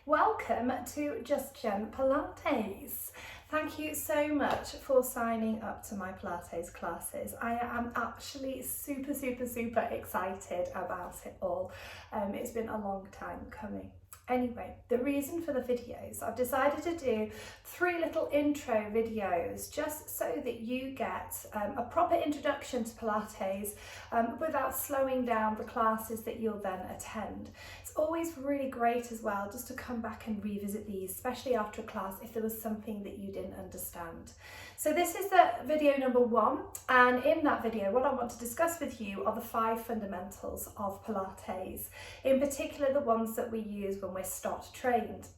Welcome to Just Jen Pilates. Thank you so much for signing up to my Pilates classes. I am actually super excited about it all. It's been a long time coming. Anyway, the reason for the videos, I've decided to do 3 little intro videos just so that you get a proper introduction to Pilates without slowing down the classes that you'll then attend. It's always really great as well just to come back and revisit these, especially after a class if there was something that you didn't understand. So this is the video number 1, and in that video what I want to discuss with you are the 5 fundamentals of Pilates, in particular the ones that we use when we're start trained,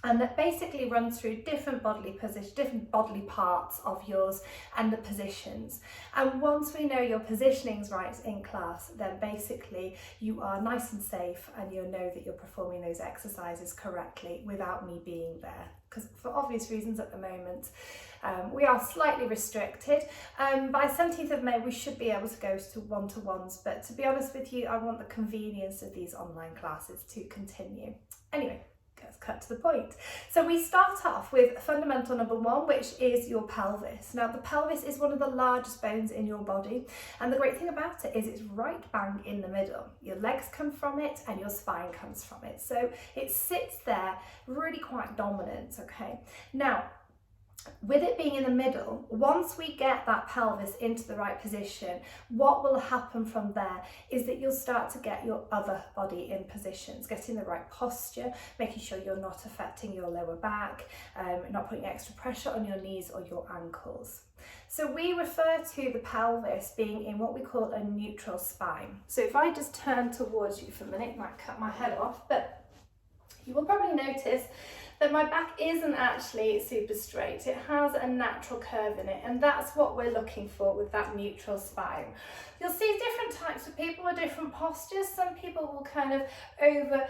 and that basically runs through different bodily parts of yours and the positions. And once we know your positioning's right in class, then basically you are nice and safe and you'll know that you're performing those exercises correctly without me being there. Because for obvious reasons at the moment, we are slightly restricted. By 17th of May, we should be able to go to one-to-ones, but to be honest with you, I want the convenience of these online classes to continue. Anyway, let's cut to the point. So we start off with fundamental number 1, which is your pelvis. Now the pelvis is one of the largest bones in your body, and the great thing about it is it's right bang in the middle. Your legs come from it and your spine comes from it. So it sits there really quite dominant, okay? Now, with it being in the middle, once we get that pelvis into the right position, what will happen from there is that you'll start to get your other body in positions, getting the right posture, making sure you're not affecting your lower back, not putting extra pressure on your knees or your ankles. So we refer to the pelvis being in what we call a neutral spine. So if I just turn towards you for a minute, I might cut my head off, but you will probably notice that my back isn't actually super straight. It has a natural curve in it, and that's what we're looking for with that neutral spine. You'll see different types of people with different postures. Some people will kind of over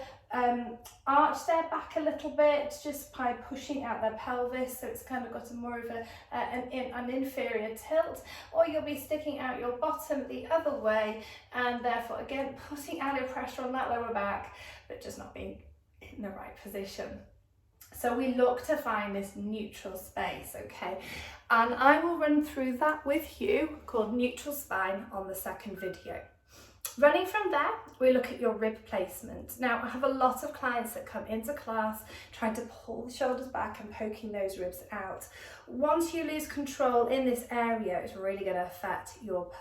arch their back a little bit just by pushing out their pelvis, so it's kind of got a more of an inferior tilt, or you'll be sticking out your bottom the other way and therefore again putting added pressure on that lower back but just not being in the right position. So we look to find this neutral space, okay? And I will run through that with you, called neutral spine, on the second video. Running from there, we look at your rib placement. Now, I have a lot of clients that come into class trying to pull the shoulders back and poking those ribs out. Once you lose control in this area, it's really going to affect your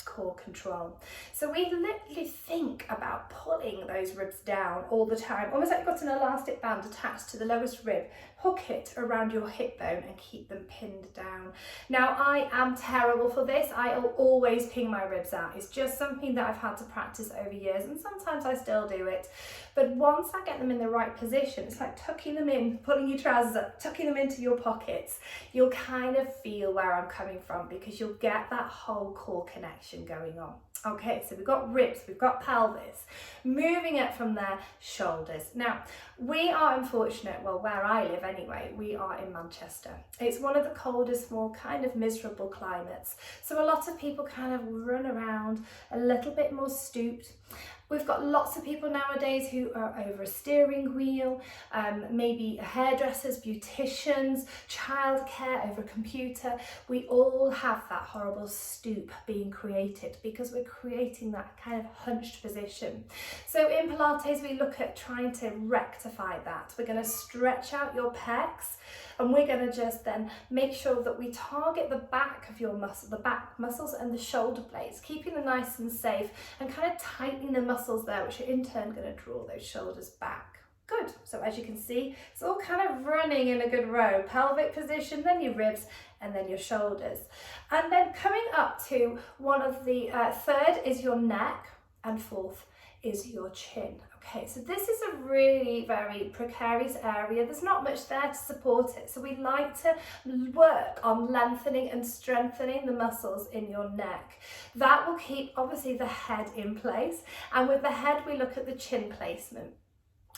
core control. So we literally think about pulling those ribs down all the time, almost like you've got an elastic band attached to the lowest rib. Hook it around your hip bone and keep them pinned down. Now, I am terrible for this. I'll always ping my ribs out. It's just something that I've had to practice over years, and sometimes I still do it. But once I get them in the right position, it's like tucking them in, pulling your trousers up, tucking them into your pockets. You'll kind of feel where I'm coming from because you'll get that whole core connection going on. Okay, so we've got ribs, we've got pelvis. Moving it from there, shoulders. Now, we are unfortunate, well, where I live anyway, we are in Manchester. It's one of the coldest, more kind of miserable climates. So a lot of people kind of run around a little bit more stooped. We've got lots of people nowadays who are over a steering wheel, maybe hairdressers, beauticians, childcare, over a computer. We all have that horrible stoop being created because we're creating that kind of hunched position. So in Pilates, we look at trying to rectify that. We're going to stretch out your pecs, and we're going to just then make sure that we target the back of your muscle, the back muscles and the shoulder blades, keeping them nice and safe and kind of tightening the muscles there, which are in turn going to draw those shoulders back. Good. So as you can see, it's all kind of running in a good row. Pelvic position, then your ribs, and then your shoulders. And then coming up to one of the third is your neck, and fourth is your chin. Okay, so this is a really very precarious area. There's not much there to support it. So we like to work on lengthening and strengthening the muscles in your neck. That will keep obviously the head in place. And with the head, we look at the chin placement.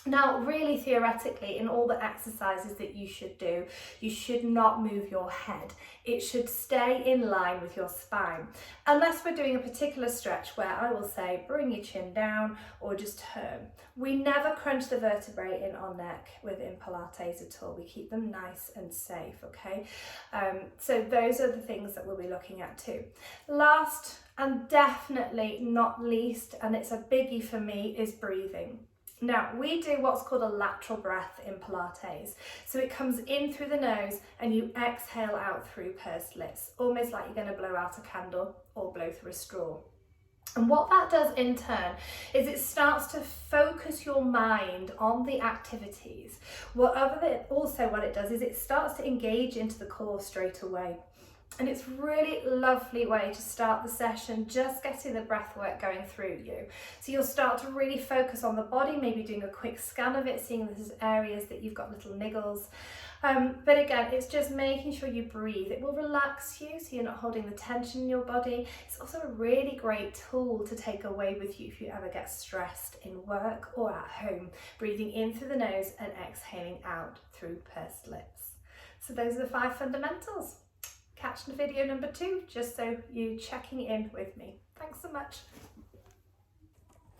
Now, really theoretically, in all the exercises that you should do, you should not move your head. It should stay in line with your spine. Unless we're doing a particular stretch where I will say, bring your chin down or just turn. We never crunch the vertebrae in our neck within Pilates at all. We keep them nice and safe, okay? So those are the things that we'll be looking at too. Last and definitely not least, and it's a biggie for me, is breathing. Now, we do what's called a lateral breath in Pilates. So it comes in through the nose and you exhale out through pursed lips, almost like you're going to blow out a candle or blow through a straw. And what that does in turn is it starts to focus your mind on the activities. Also what it does is it starts to engage into the core straight away. And it's a really lovely way to start the session, just getting the breath work going through you. So you'll start to really focus on the body, maybe doing a quick scan of it, seeing there's areas that you've got little niggles. But again, it's just making sure you breathe. It will relax you, so you're not holding the tension in your body. It's also a really great tool to take away with you if you ever get stressed in work or at home. Breathing in through the nose and exhaling out through pursed lips. So those are the 5 fundamentals. Catch the video number 2, just so you checking in with me. Thanks so much.